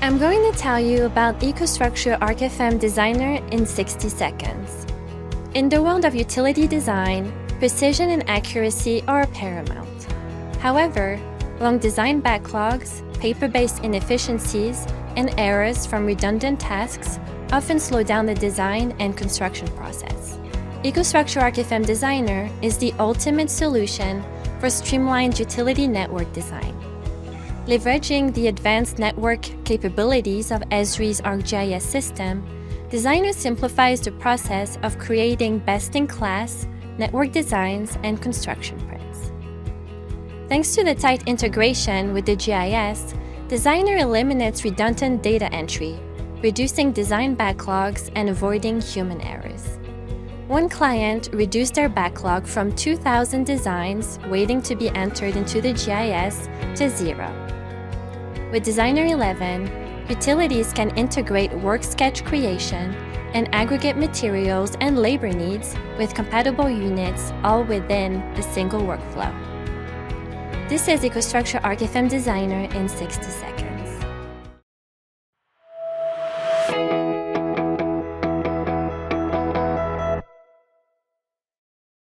I'm going to tell you about EcoStruxure ArcFM Designer in 60 seconds. In the world of utility design, precision and accuracy are paramount. However, long design backlogs, paper-based inefficiencies, and errors from redundant tasks often slow down the design and construction process. EcoStruxure ArcFM Designer is the ultimate solution for streamlined utility network design. Leveraging the advanced network capabilities of Esri's ArcGIS system, Designer simplifies the process of creating best-in-class network designs and construction prints. Thanks to the tight integration with the GIS, Designer eliminates redundant data entry, reducing design backlogs and avoiding human errors. One client reduced their backlog from 2,000 designs waiting to be entered into the GIS to 0. With Designer 11, utilities can integrate work sketch creation and aggregate materials and labor needs with compatible units all within a single workflow. This is EcoStruxure ArcFM Designer in 60 seconds.